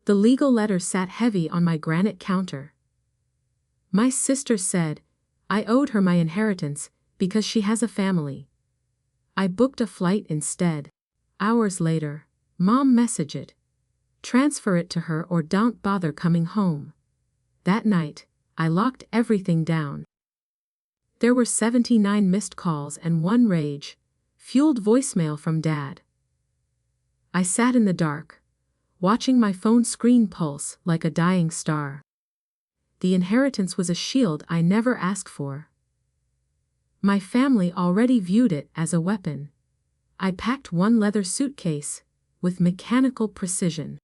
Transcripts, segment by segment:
The legal letter sat heavy on my granite counter. My sister said I owed her my inheritance because she has a family. I booked a flight instead. Hours later, Mom messaged it. Transfer it to her or don't bother coming home. That night, I locked everything down. There were 79 missed calls and one rage-fueled voicemail from Dad. I sat in the dark, watching my phone screen pulse like a dying star. The inheritance was a shield I never asked for. My family already viewed it as a weapon. I packed one leather suitcase, with mechanical precision.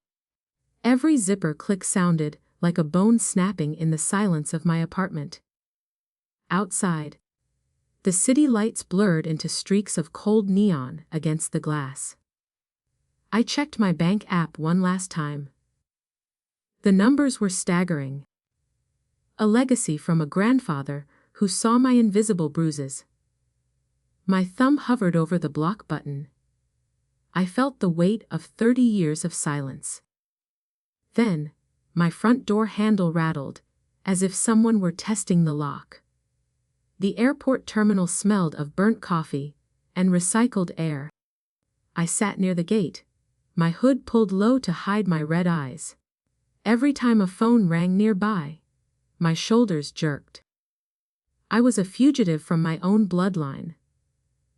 Every zipper click sounded like a bone snapping in the silence of my apartment. Outside, the city lights blurred into streaks of cold neon against the glass. I checked my bank app one last time. The numbers were staggering. A legacy from a grandfather who saw my invisible bruises. My thumb hovered over the block button. I felt the weight of 30 years of silence. Then, my front door handle rattled, as if someone were testing the lock. The airport terminal smelled of burnt coffee and recycled air. I sat near the gate, my hood pulled low to hide my red eyes. Every time a phone rang nearby, my shoulders jerked. I was a fugitive from my own bloodline.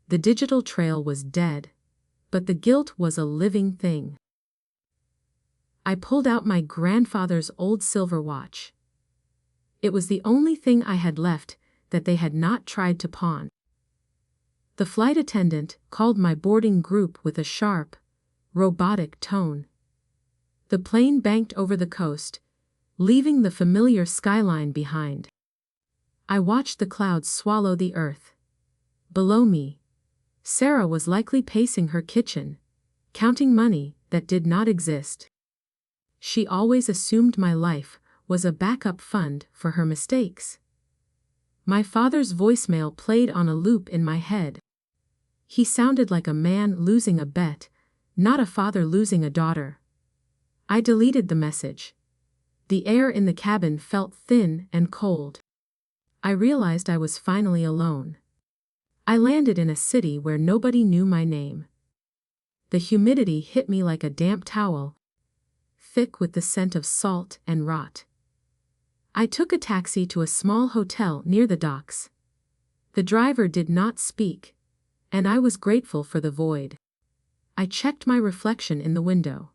The digital trail was dead, but the guilt was a living thing. I pulled out my grandfather's old silver watch. It was the only thing I had left that they had not tried to pawn. The flight attendant called my boarding group with a sharp, robotic tone. The plane banked over the coast, leaving the familiar skyline behind. I watched the clouds swallow the earth. Below me, Sarah was likely pacing her kitchen, counting money that did not exist. She always assumed my life was a backup fund for her mistakes. My father's voicemail played on a loop in my head. He sounded like a man losing a bet, not a father losing a daughter. I deleted the message. The air in the cabin felt thin and cold. I realized I was finally alone. I landed in a city where nobody knew my name. The humidity hit me like a damp towel, thick with the scent of salt and rot. I took a taxi to a small hotel near the docks. The driver did not speak, and I was grateful for the void. I checked my reflection in the window.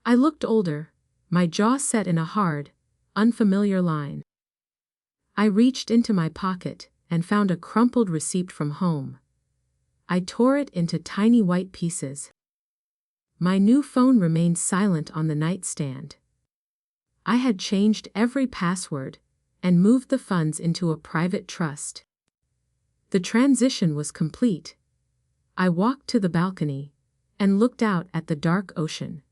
I looked older, my jaw set in a hard, unfamiliar line. I reached into my pocket and found a crumpled receipt from home. I tore it into tiny white pieces. My new phone remained silent on the nightstand. I had changed every password and moved the funds into a private trust. The transition was complete. I walked to the balcony and looked out at the dark ocean.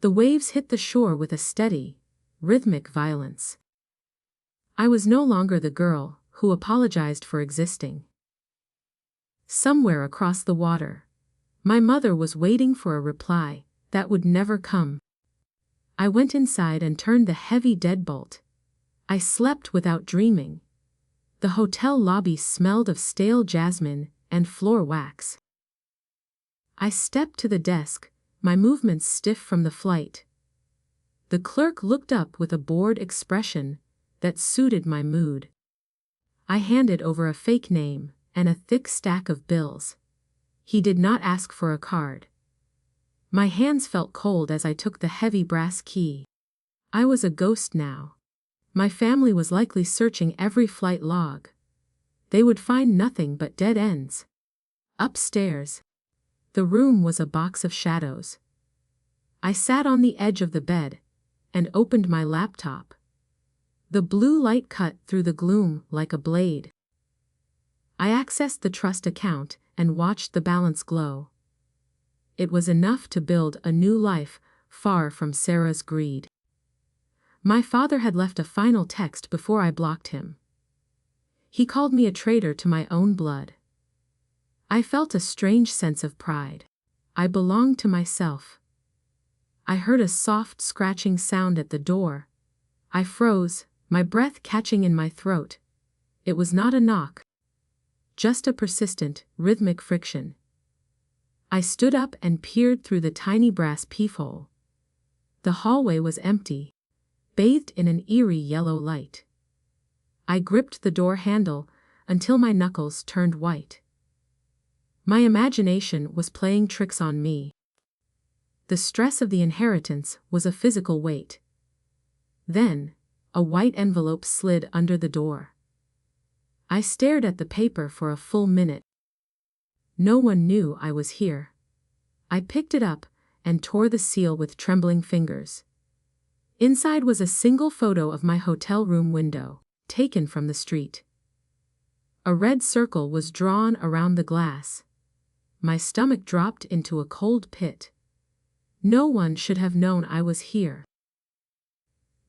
The waves hit the shore with a steady, rhythmic violence. I was no longer the girl who apologized for existing. Somewhere across the water, my mother was waiting for a reply that would never come. I went inside and turned the heavy deadbolt. I slept without dreaming. The hotel lobby smelled of stale jasmine and floor wax. I stepped to the desk, my movements stiff from the flight. The clerk looked up with a bored expression that suited my mood. I handed over a fake name and a thick stack of bills. He did not ask for a card. My hands felt cold as I took the heavy brass key. I was a ghost now. My family was likely searching every flight log. They would find nothing but dead ends. Upstairs, the room was a box of shadows. I sat on the edge of the bed and opened my laptop. The blue light cut through the gloom like a blade. I accessed the trust account and watched the balance glow. It was enough to build a new life far from Sarah's greed. My father had left a final text before I blocked him. He called me a traitor to my own blood. I felt a strange sense of pride. I belonged to myself. I heard a soft scratching sound at the door. I froze, my breath catching in my throat. It was not a knock. Just a persistent, rhythmic friction. I stood up and peered through the tiny brass peephole. The hallway was empty, bathed in an eerie yellow light. I gripped the door handle until my knuckles turned white. My imagination was playing tricks on me. The stress of the inheritance was a physical weight. Then, a white envelope slid under the door. I stared at the paper for a full minute. No one knew I was here. I picked it up and tore the seal with trembling fingers. Inside was a single photo of my hotel room window, taken from the street. A red circle was drawn around the glass. My stomach dropped into a cold pit. No one should have known I was here.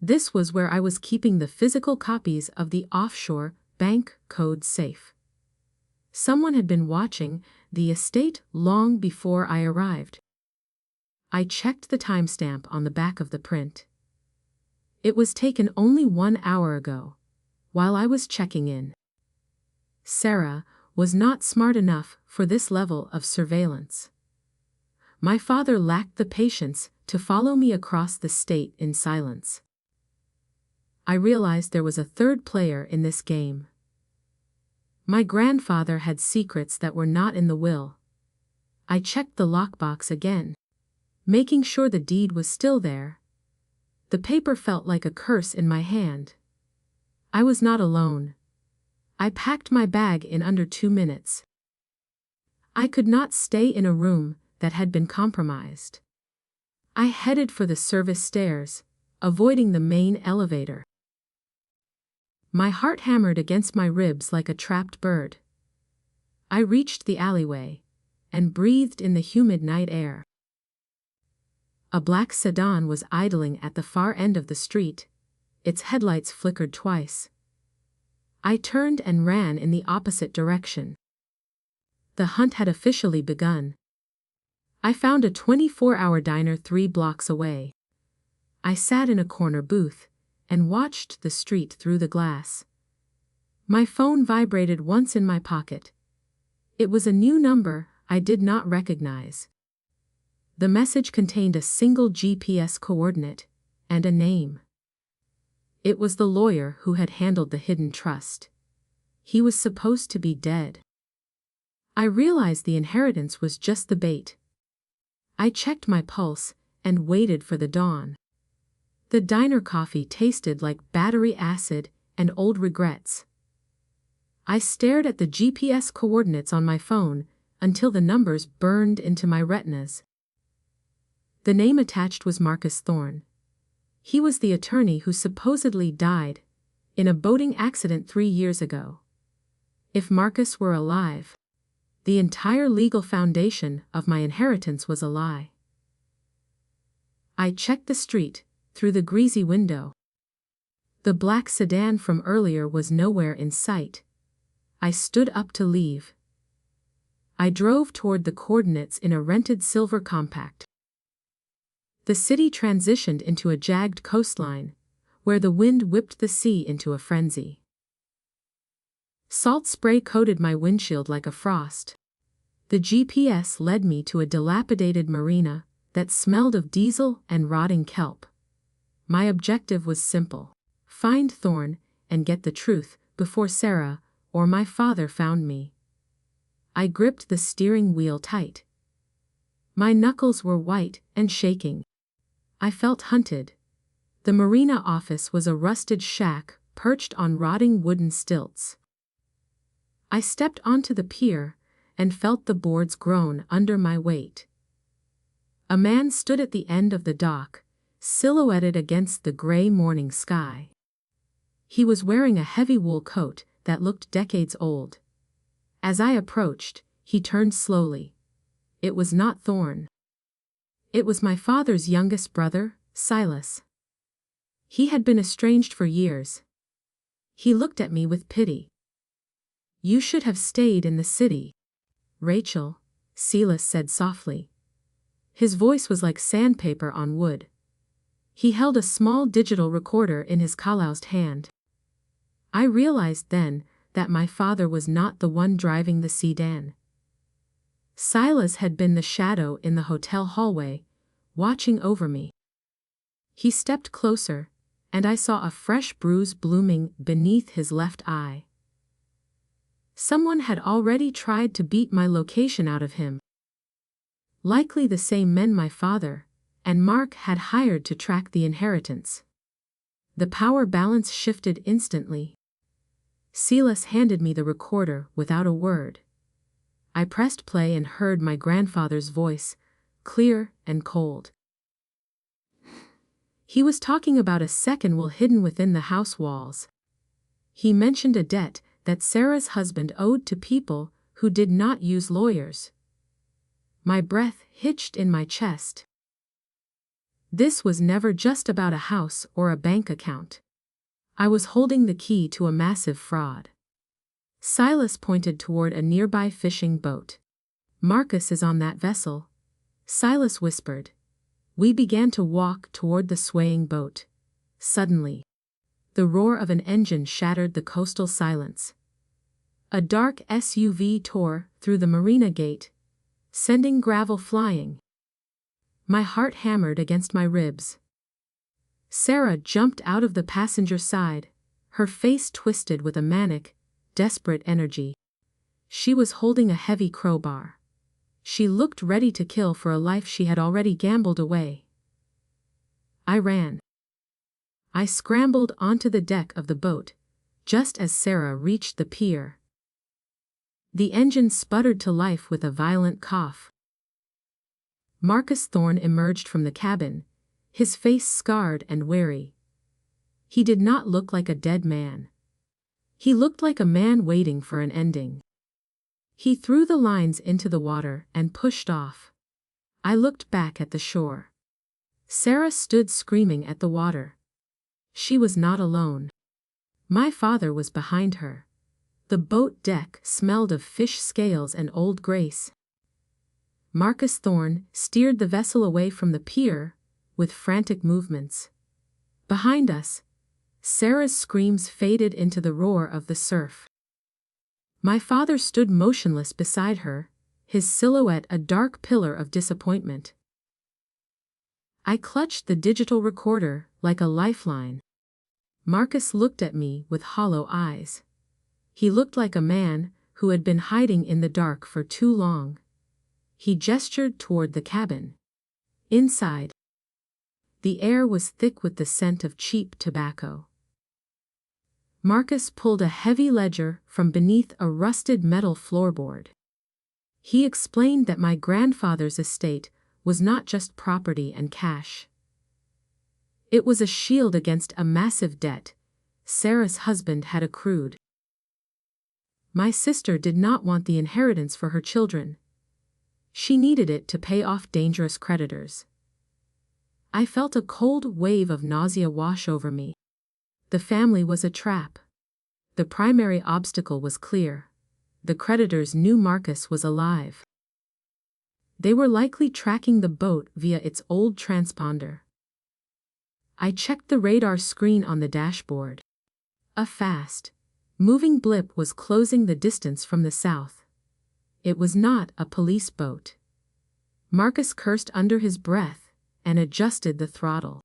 This was where I was keeping the physical copies of the offshore bank code safe. Someone had been watching the estate long before I arrived. I checked the timestamp on the back of the print. It was taken only 1 hour ago, while I was checking in. Sarah was not smart enough for this level of surveillance. My father lacked the patience to follow me across the state in silence. I realized there was a third player in this game. My grandfather had secrets that were not in the will. I checked the lockbox again, making sure the deed was still there. The paper felt like a curse in my hand. I was not alone. I packed my bag in under 2 minutes. I could not stay in a room that had been compromised. I headed for the service stairs, avoiding the main elevator. My heart hammered against my ribs like a trapped bird. I reached the alleyway and breathed in the humid night air. A black sedan was idling at the far end of the street. Its headlights flickered twice. I turned and ran in the opposite direction. The hunt had officially begun. I found a 24-hour diner 3 blocks away. I sat in a corner booth and watched the street through the glass. My phone vibrated once in my pocket. It was a new number I did not recognize. The message contained a single GPS coordinate and a name. It was the lawyer who had handled the hidden trust. He was supposed to be dead. I realized the inheritance was just the bait. I checked my pulse and waited for the dawn. The diner coffee tasted like battery acid and old regrets. I stared at the GPS coordinates on my phone until the numbers burned into my retinas. The name attached was Marcus Thorne. He was the attorney who supposedly died in a boating accident 3 years ago. If Marcus were alive, the entire legal foundation of my inheritance was a lie. I checked the street through the greasy window. The black sedan from earlier was nowhere in sight. I stood up to leave. I drove toward the coordinates in a rented silver compact. The city transitioned into a jagged coastline, where the wind whipped the sea into a frenzy. Salt spray coated my windshield like a frost. The GPS led me to a dilapidated marina that smelled of diesel and rotting kelp. My objective was simple: find Thorne and get the truth before Sarah or my father found me. I gripped the steering wheel tight. My knuckles were white and shaking. I felt hunted. The marina office was a rusted shack perched on rotting wooden stilts. I stepped onto the pier and felt the boards groan under my weight. A man stood at the end of the dock, silhouetted against the gray morning sky. He was wearing a heavy wool coat that looked decades old. As I approached, he turned slowly. It was not Thorne. It was my father's youngest brother, Silas. He had been estranged for years. He looked at me with pity. "You should have stayed in the city, Rachel," Silas said softly. His voice was like sandpaper on wood. He held a small digital recorder in his calloused hand. I realized then that my father was not the one driving the sedan. Silas had been the shadow in the hotel hallway, watching over me. He stepped closer, and I saw a fresh bruise blooming beneath his left eye. Someone had already tried to beat my location out of him. Likely the same men my father and Mark had hired to track the inheritance. The power balance shifted instantly. Silas handed me the recorder without a word. I pressed play and heard my grandfather's voice, clear and cold. He was talking about a second will hidden within the house walls. He mentioned a debt that Sarah's husband owed to people who did not use lawyers. My breath hitched in my chest. This was never just about a house or a bank account. I was holding the key to a massive fraud. Silas pointed toward a nearby fishing boat. "Marcus is on that vessel," Silas whispered. We began to walk toward the swaying boat. Suddenly, the roar of an engine shattered the coastal silence. A dark SUV tore through the marina gate, sending gravel flying. My heart hammered against my ribs. Sarah jumped out of the passenger side, her face twisted with a manic, desperate energy. She was holding a heavy crowbar. She looked ready to kill for a life she had already gambled away. I ran. I scrambled onto the deck of the boat, just as Sarah reached the pier. The engine sputtered to life with a violent cough. Marcus Thorne emerged from the cabin, his face scarred and weary. He did not look like a dead man. He looked like a man waiting for an ending. He threw the lines into the water and pushed off. I looked back at the shore. Sarah stood screaming at the water. She was not alone. My father was behind her. The boat deck smelled of fish scales and old grace. Marcus Thorne steered the vessel away from the pier with frantic movements. Behind us, Sarah's screams faded into the roar of the surf. My father stood motionless beside her, his silhouette a dark pillar of disappointment. I clutched the digital recorder like a lifeline. Marcus looked at me with hollow eyes. He looked like a man who had been hiding in the dark for too long. He gestured toward the cabin. Inside, the air was thick with the scent of cheap tobacco. Marcus pulled a heavy ledger from beneath a rusted metal floorboard. He explained that my grandfather's estate was not just property and cash. It was a shield against a massive debt Sarah's husband had accrued. My sister did not want the inheritance for her children. She needed it to pay off dangerous creditors. I felt a cold wave of nausea wash over me. The family was a trap. The primary obstacle was clear. The creditors knew Marcus was alive. They were likely tracking the boat via its old transponder. I checked the radar screen on the dashboard. A fast, moving blip was closing the distance from the south. It was not a police boat. Marcus cursed under his breath and adjusted the throttle.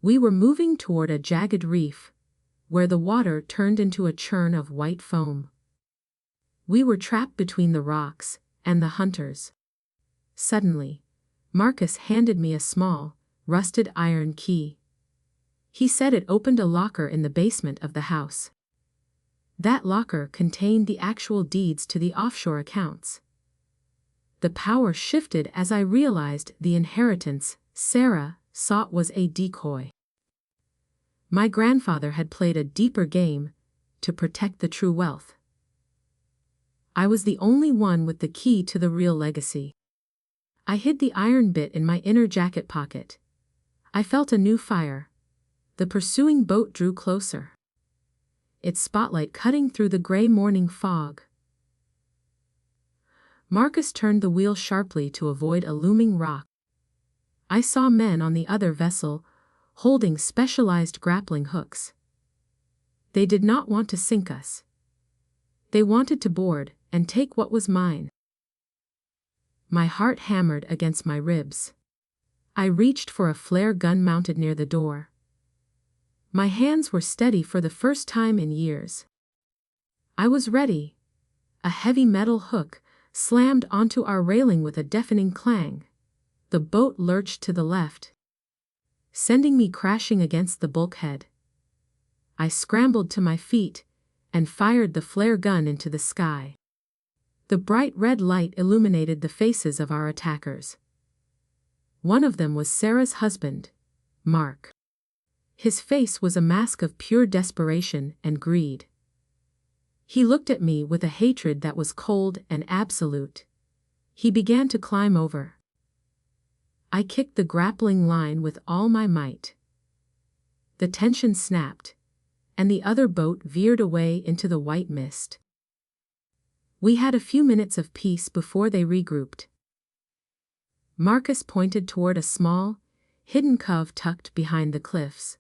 We were moving toward a jagged reef, where the water turned into a churn of white foam. We were trapped between the rocks and the hunters. Suddenly, Marcus handed me a small, rusted iron key. He said it opened a locker in the basement of the house. That locker contained the actual deeds to the offshore accounts. The power shifted as I realized the inheritance Sarah sought was a decoy. My grandfather had played a deeper game to protect the true wealth. I was the only one with the key to the real legacy. I hid the iron bit in my inner jacket pocket. I felt a new fire. The pursuing boat drew closer, its spotlight cutting through the gray morning fog. Marcus turned the wheel sharply to avoid a looming rock. I saw men on the other vessel, holding specialized grappling hooks. They did not want to sink us. They wanted to board and take what was mine. My heart hammered against my ribs. I reached for a flare gun mounted near the door. My hands were steady for the first time in years. I was ready. A heavy metal hook slammed onto our railing with a deafening clang. The boat lurched to the left, sending me crashing against the bulkhead. I scrambled to my feet and fired the flare gun into the sky. The bright red light illuminated the faces of our attackers. One of them was Sarah's husband, Mark. His face was a mask of pure desperation and greed. He looked at me with a hatred that was cold and absolute. He began to climb over. I kicked the grappling line with all my might. The tension snapped, and the other boat veered away into the white mist. We had a few minutes of peace before they regrouped. Marcus pointed toward a small, hidden cove tucked behind the cliffs.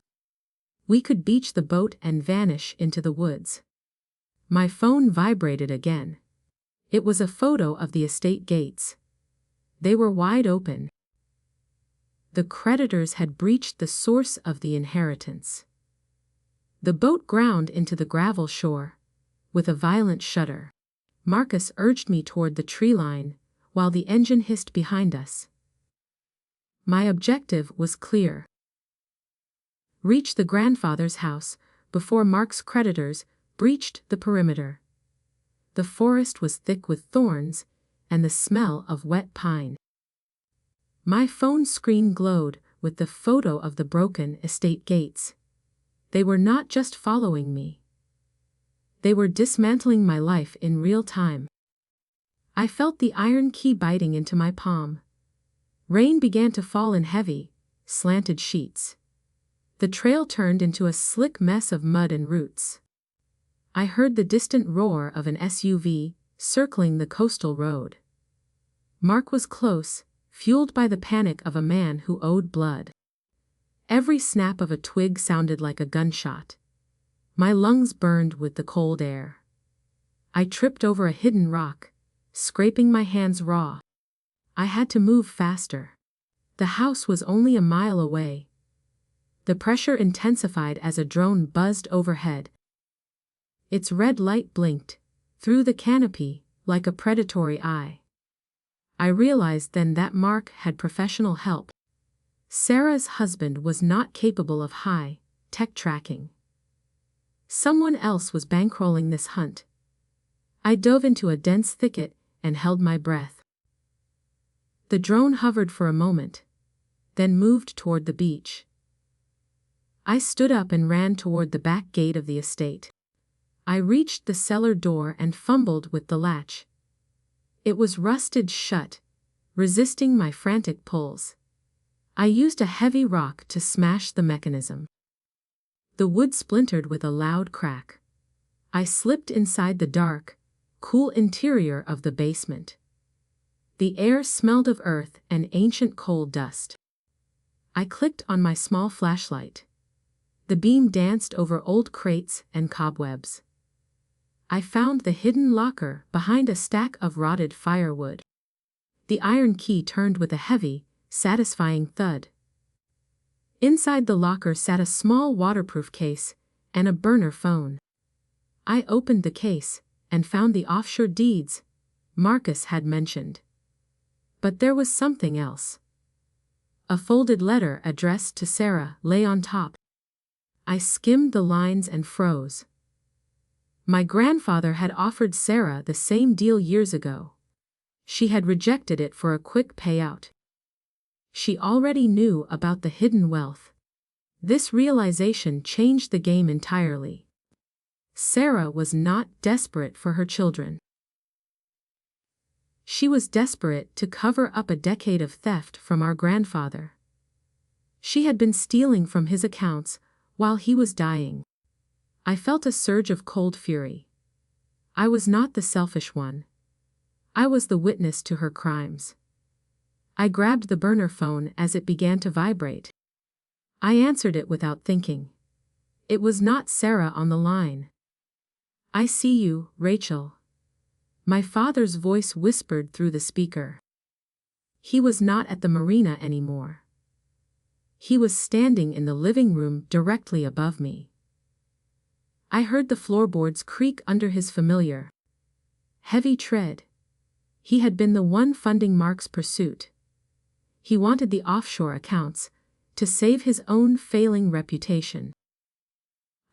We could beach the boat and vanish into the woods. My phone vibrated again. It was a photo of the estate gates. They were wide open. The creditors had breached the source of the inheritance. The boat ground into the gravel shore, with a violent shudder. Marcus urged me toward the tree line, while the engine hissed behind us. My objective was clear. Reach the grandfather's house before Mark's creditors breached the perimeter. The forest was thick with thorns and the smell of wet pine. My phone screen glowed with the photo of the broken estate gates. They were not just following me. They were dismantling my life in real time. I felt the iron key biting into my palm. Rain began to fall in heavy, slanted sheets. The trail turned into a slick mess of mud and roots. I heard the distant roar of an SUV circling the coastal road. Mark was close, fueled by the panic of a man who owed blood. Every snap of a twig sounded like a gunshot. My lungs burned with the cold air. I tripped over a hidden rock, scraping my hands raw. I had to move faster. The house was only a mile away. The pressure intensified as a drone buzzed overhead. Its red light blinked through the canopy like a predatory eye. I realized then that Mark had professional help. Sarah's husband was not capable of high-tech tracking. Someone else was bankrolling this hunt. I dove into a dense thicket and held my breath. The drone hovered for a moment, then moved toward the beach. I stood up and ran toward the back gate of the estate. I reached the cellar door and fumbled with the latch. It was rusted shut, resisting my frantic pulls. I used a heavy rock to smash the mechanism. The wood splintered with a loud crack. I slipped inside the dark, cool interior of the basement. The air smelled of earth and ancient coal dust. I clicked on my small flashlight. The beam danced over old crates and cobwebs. I found the hidden locker behind a stack of rotted firewood. The iron key turned with a heavy, satisfying thud. Inside the locker sat a small waterproof case and a burner phone. I opened the case and found the offshore deeds Marcus had mentioned. But there was something else. A folded letter addressed to Sarah lay on top. I skimmed the lines and froze. My grandfather had offered Sarah the same deal years ago. She had rejected it for a quick payout. She already knew about the hidden wealth. This realization changed the game entirely. Sarah was not desperate for her children. She was desperate to cover up a decade of theft from our grandfather. She had been stealing from his accounts while he was dying. I felt a surge of cold fury. I was not the selfish one. I was the witness to her crimes. I grabbed the burner phone as it began to vibrate. I answered it without thinking. It was not Sarah on the line. "I see you, Rachel." My father's voice whispered through the speaker. He was not at the marina anymore. He was standing in the living room directly above me. I heard the floorboards creak under his familiar, heavy tread. He had been the one funding Mark's pursuit. He wanted the offshore accounts to save his own failing reputation.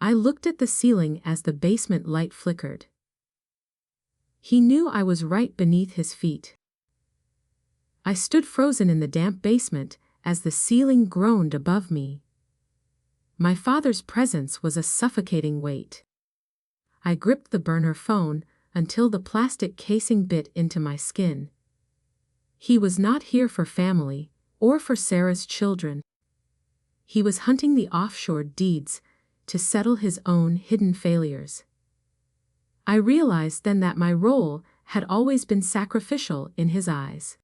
I looked at the ceiling as the basement light flickered. He knew I was right beneath his feet. I stood frozen in the damp basement as the ceiling groaned above me. My father's presence was a suffocating weight. I gripped the burner phone until the plastic casing bit into my skin. He was not here for family or for Sarah's children. He was hunting the offshore deeds to settle his own hidden failures. I realized then that my role had always been sacrificial in his eyes.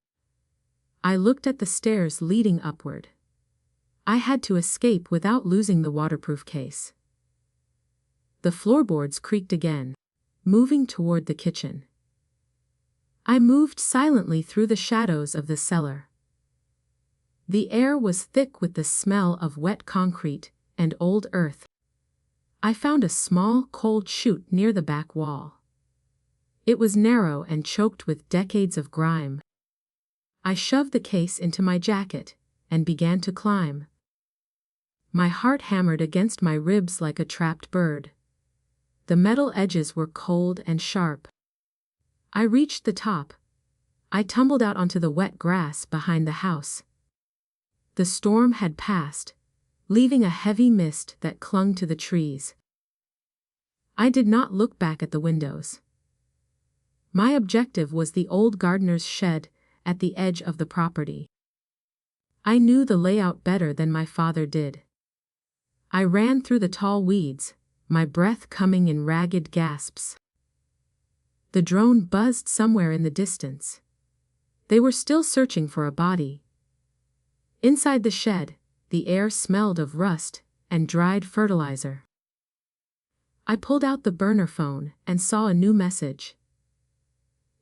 I looked at the stairs leading upward. I had to escape without losing the waterproof case. The floorboards creaked again, moving toward the kitchen. I moved silently through the shadows of the cellar. The air was thick with the smell of wet concrete and old earth. I found a small, cold chute near the back wall. It was narrow and choked with decades of grime. I shoved the case into my jacket and began to climb. My heart hammered against my ribs like a trapped bird. The metal edges were cold and sharp. I reached the top. I tumbled out onto the wet grass behind the house. The storm had passed, leaving a heavy mist that clung to the trees. I did not look back at the windows. My objective was the old gardener's shed at the edge of the property. I knew the layout better than my father did. I ran through the tall weeds, my breath coming in ragged gasps. The drone buzzed somewhere in the distance. They were still searching for a body. Inside the shed, the air smelled of rust and dried fertilizer. I pulled out the burner phone and saw a new message.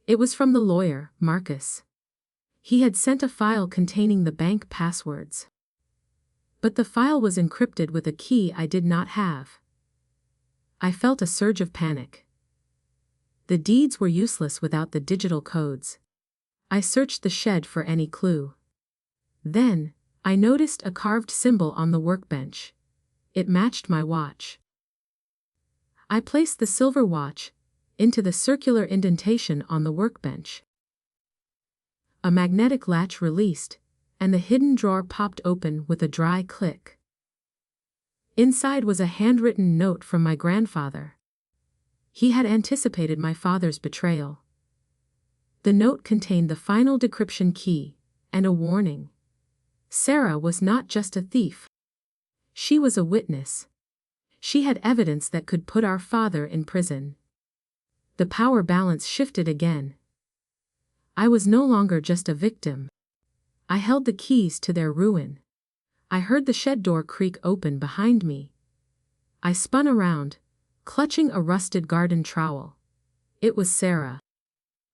It was from the lawyer, Marcus. He had sent a file containing the bank passwords. But the file was encrypted with a key I did not have. I felt a surge of panic. The deeds were useless without the digital codes. I searched the shed for any clue. Then, I noticed a carved symbol on the workbench. It matched my watch. I placed the silver watch into the circular indentation on the workbench. A magnetic latch released, and the hidden drawer popped open with a dry click. Inside was a handwritten note from my grandfather. He had anticipated my father's betrayal. The note contained the final decryption key and a warning. Sarah was not just a thief. She was a witness. She had evidence that could put our father in prison. The power balance shifted again. I was no longer just a victim. I held the keys to their ruin. I heard the shed door creak open behind me. I spun around, clutching a rusted garden trowel. It was Sarah.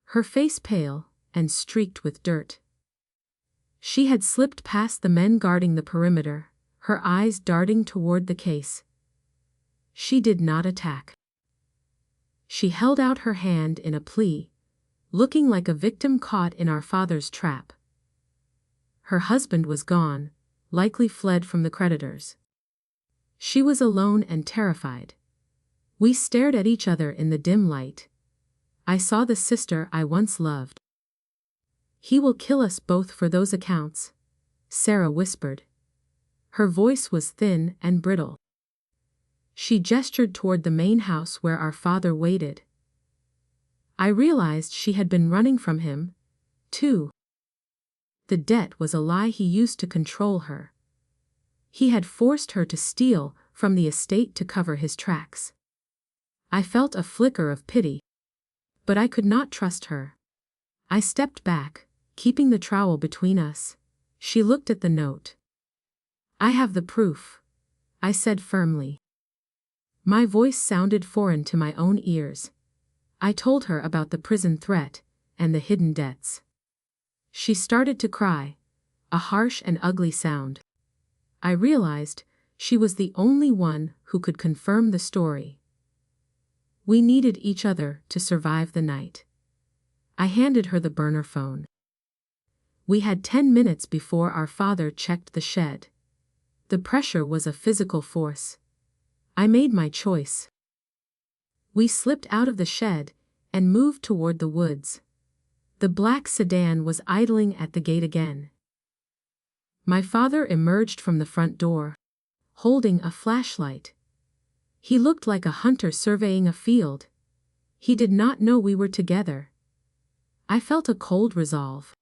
Her face pale and streaked with dirt. She had slipped past the men guarding the perimeter, her eyes darting toward the case. She did not attack. She held out her hand in a plea, looking like a victim caught in our father's trap. Her husband was gone, likely fled from the creditors. She was alone and terrified. We stared at each other in the dim light. I saw the sister I once loved. "He will kill us both for those accounts," Sarah whispered. Her voice was thin and brittle. She gestured toward the main house where our father waited. I realized she had been running from him, too. The debt was a lie he used to control her. He had forced her to steal from the estate to cover his tracks. I felt a flicker of pity. But I could not trust her. I stepped back, keeping the trowel between us. She looked at the note. "I have the proof," I said firmly. My voice sounded foreign to my own ears. I told her about the prison threat and the hidden debts. She started to cry, a harsh and ugly sound. I realized she was the only one who could confirm the story. We needed each other to survive the night. I handed her the burner phone. We had 10 minutes before our father checked the shed. The pressure was a physical force. I made my choice. We slipped out of the shed and moved toward the woods. The black sedan was idling at the gate again. My father emerged from the front door, holding a flashlight. He looked like a hunter surveying a field. He did not know we were together. I felt a cold resolve.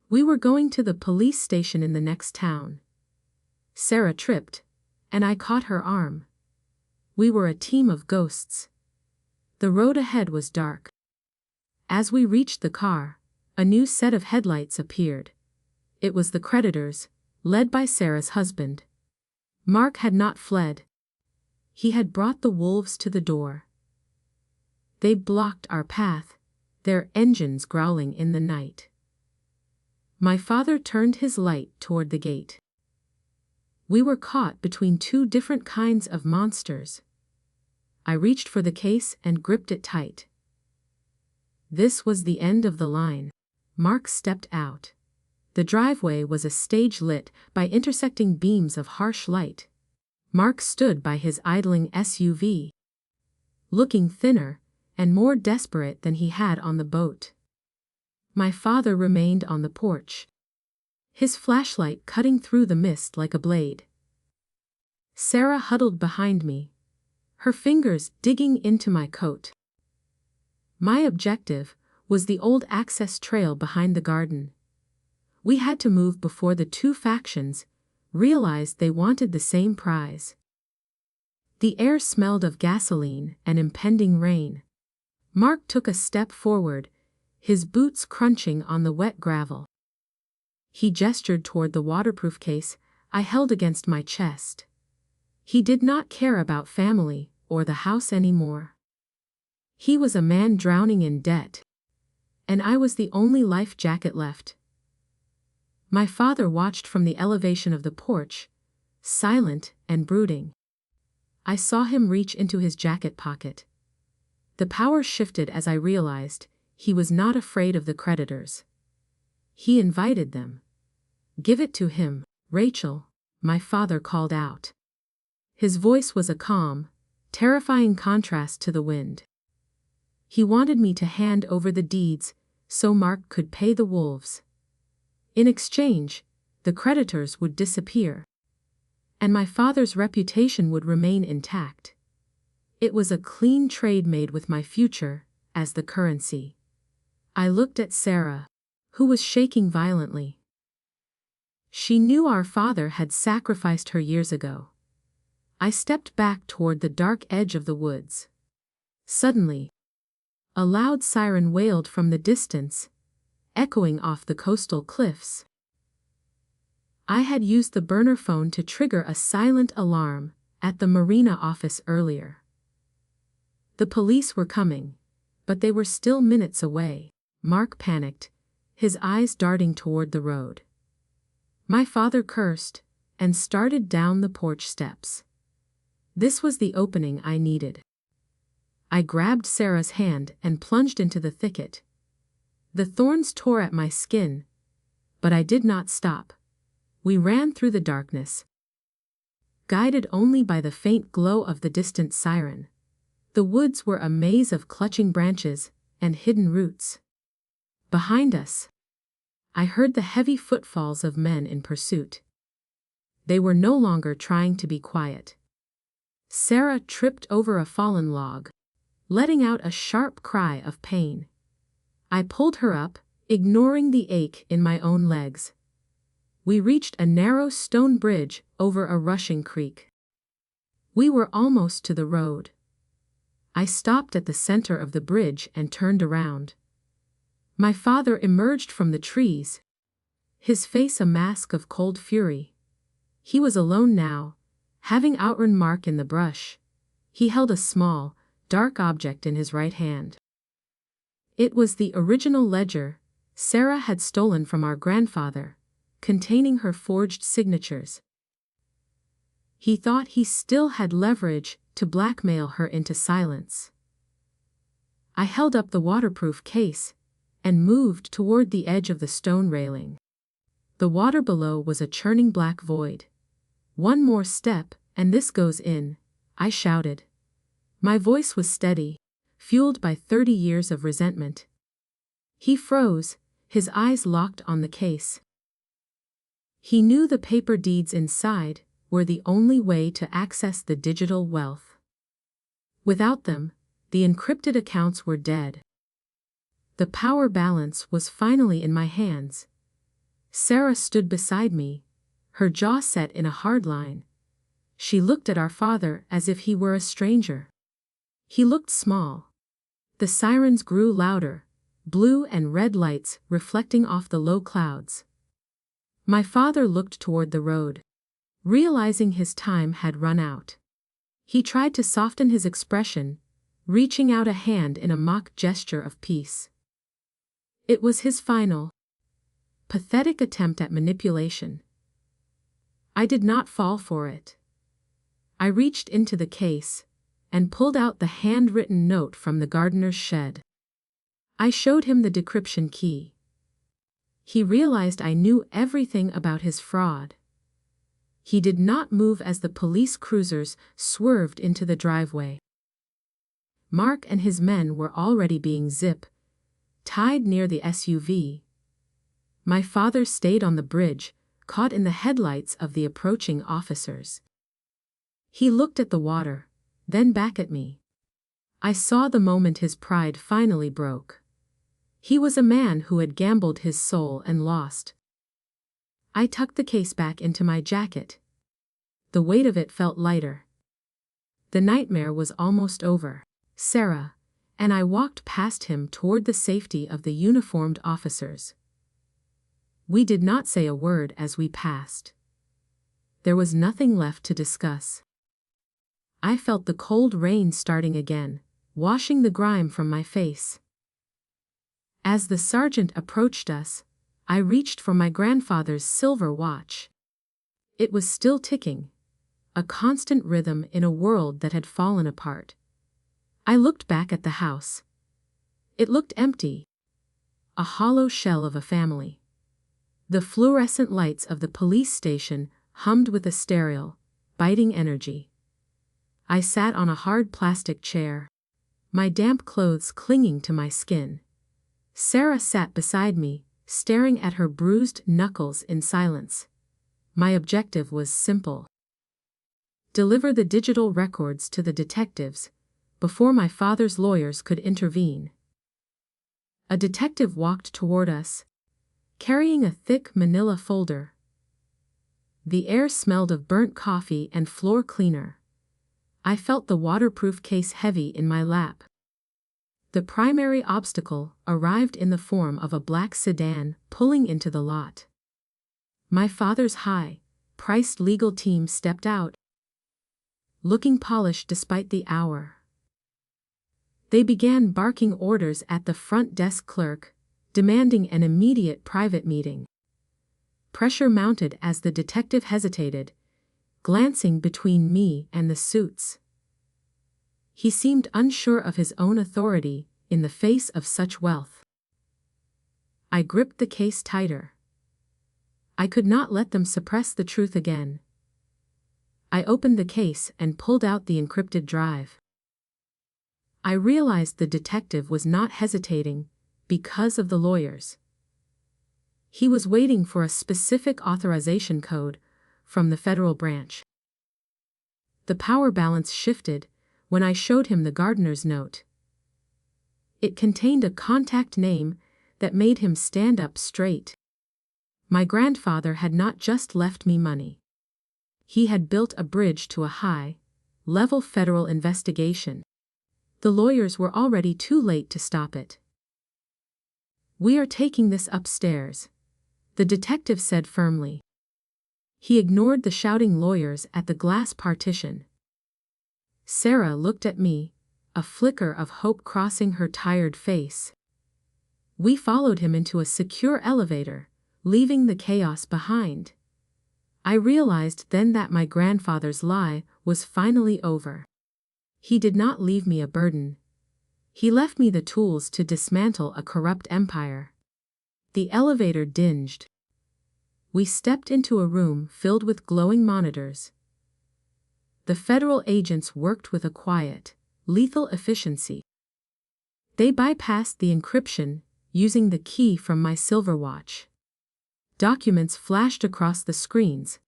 We were going to the police station in the next town. Sarah tripped, and I caught her arm. We were a team of ghosts. The road ahead was dark. As we reached the car, a new set of headlights appeared. It was the creditors, led by Sarah's husband. Mark had not fled. He had brought the wolves to the door. They blocked our path, their engines growling in the night. My father turned his light toward the gate. We were caught between two different kinds of monsters. I reached for the case and gripped it tight. This was the end of the line. Mark stepped out. The driveway was a stage lit by intersecting beams of harsh light. Mark stood by his idling SUV, looking thinner and more desperate than he had on the boat. My father remained on the porch, his flashlight cutting through the mist like a blade. Sarah huddled behind me, her fingers digging into my coat. My objective was the old access trail behind the garden. We had to move before the two factions realized they wanted the same prize. The air smelled of gasoline and impending rain. Mark took a step forward, his boots crunching on the wet gravel. He gestured toward the waterproof case I held against my chest. He did not care about family or the house anymore. He was a man drowning in debt, and I was the only life jacket left. My father watched from the elevation of the porch, silent and brooding. I saw him reach into his jacket pocket. The power shifted as I realized he was not afraid of the creditors. He invited them. "Give it to him, Rachel," my father called out. His voice was a calm, terrifying contrast to the wind. He wanted me to hand over the deeds so Mark could pay the wolves. In exchange, the creditors would disappear, and my father's reputation would remain intact. It was a clean trade made with my future as the currency. I looked at Sarah, who was shaking violently. She knew our father had sacrificed her years ago. I stepped back toward the dark edge of the woods. Suddenly, a loud siren wailed from the distance, echoing off the coastal cliffs. I had used the burner phone to trigger a silent alarm at the marina office earlier. The police were coming, but they were still minutes away. Mark panicked, his eyes darting toward the road. My father cursed and started down the porch steps. This was the opening I needed. I grabbed Sarah's hand and plunged into the thicket. The thorns tore at my skin, but I did not stop. We ran through the darkness, guided only by the faint glow of the distant siren. The woods were a maze of clutching branches and hidden roots. Behind us, I heard the heavy footfalls of men in pursuit. They were no longer trying to be quiet. Sarah tripped over a fallen log, letting out a sharp cry of pain. I pulled her up, ignoring the ache in my own legs. We reached a narrow stone bridge over a rushing creek. We were almost to the road. I stopped at the center of the bridge and turned around. My father emerged from the trees, his face a mask of cold fury. He was alone now, having outrun Mark in the brush. He held a small, dark object in his right hand. It was the original ledger Sarah had stolen from our grandfather, containing her forged signatures. He thought he still had leverage to blackmail her into silence. I held up the waterproof case and moved toward the edge of the stone railing. The water below was a churning black void. "One more step, and this goes in," I shouted. My voice was steady, fueled by 30 years of resentment. He froze, his eyes locked on the case. He knew the paper deeds inside were the only way to access the digital wealth. Without them, the encrypted accounts were dead. The power balance was finally in my hands. Sarah stood beside me, her jaw set in a hard line. She looked at our father as if he were a stranger. He looked small. The sirens grew louder, blue and red lights reflecting off the low clouds. My father looked toward the road, realizing his time had run out. He tried to soften his expression, reaching out a hand in a mock gesture of peace. It was his final, pathetic attempt at manipulation. I did not fall for it. I reached into the case and pulled out the handwritten note from the gardener's shed. I showed him the decryption key. He realized I knew everything about his fraud. He did not move as the police cruisers swerved into the driveway. Mark and his men were already being tied near the SUV. My father stayed on the bridge, caught in the headlights of the approaching officers. He looked at the water, then back at me. I saw the moment his pride finally broke. He was a man who had gambled his soul and lost. I tucked the case back into my jacket. The weight of it felt lighter. The nightmare was almost over. Sarah and I walked past him toward the safety of the uniformed officers. We did not say a word as we passed. There was nothing left to discuss. I felt the cold rain starting again, washing the grime from my face. As the sergeant approached us, I reached for my grandfather's silver watch. It was still ticking, a constant rhythm in a world that had fallen apart. I looked back at the house. It looked empty, a hollow shell of a family. The fluorescent lights of the police station hummed with a sterile, biting energy. I sat on a hard plastic chair, my damp clothes clinging to my skin. Sarah sat beside me, staring at her bruised knuckles in silence. My objective was simple: deliver the digital records to the detectives before my father's lawyers could intervene. A detective walked toward us, carrying a thick manila folder. The air smelled of burnt coffee and floor cleaner. I felt the waterproof case heavy in my lap. The primary obstacle arrived in the form of a black sedan pulling into the lot. My father's high-priced legal team stepped out, looking polished despite the hour. They began barking orders at the front desk clerk, demanding an immediate private meeting. Pressure mounted as the detective hesitated, glancing between me and the suits. He seemed unsure of his own authority in the face of such wealth. I gripped the case tighter. I could not let them suppress the truth again. I opened the case and pulled out the encrypted drive. I realized the detective was not hesitating because of the lawyers. He was waiting for a specific authorization code from the federal branch. The power balance shifted when I showed him the gardener's note. It contained a contact name that made him stand up straight. My grandfather had not just left me money. He had built a bridge to a high-level federal investigation. The lawyers were already too late to stop it. "We are taking this upstairs," the detective said firmly. He ignored the shouting lawyers at the glass partition. Sarah looked at me, a flicker of hope crossing her tired face. We followed him into a secure elevator, leaving the chaos behind. I realized then that my grandfather's lie was finally over. He did not leave me a burden. He left me the tools to dismantle a corrupt empire. The elevator dinged. We stepped into a room filled with glowing monitors. The federal agents worked with a quiet, lethal efficiency. They bypassed the encryption, using the key from my silver watch. Documents flashed across the screens,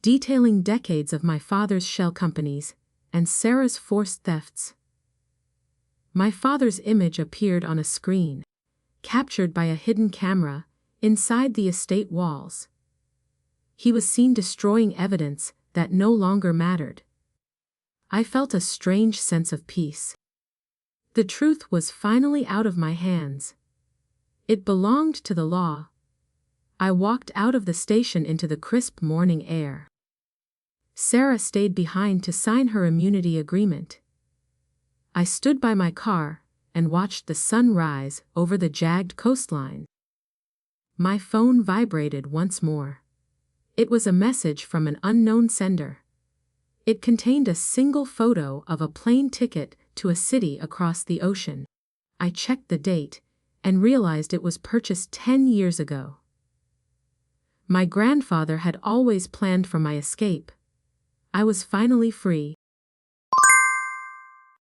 detailing decades of my father's shell companies and Sarah's forced thefts. My father's image appeared on a screen, captured by a hidden camera inside the estate walls. He was seen destroying evidence that no longer mattered. I felt a strange sense of peace. The truth was finally out of my hands. It belonged to the law. I walked out of the station into the crisp morning air. Sarah stayed behind to sign her immunity agreement. I stood by my car and watched the sun rise over the jagged coastline. My phone vibrated once more. It was a message from an unknown sender. It contained a single photo of a plane ticket to a city across the ocean. I checked the date and realized it was purchased 10 years ago. My grandfather had always planned for my escape. I was finally free.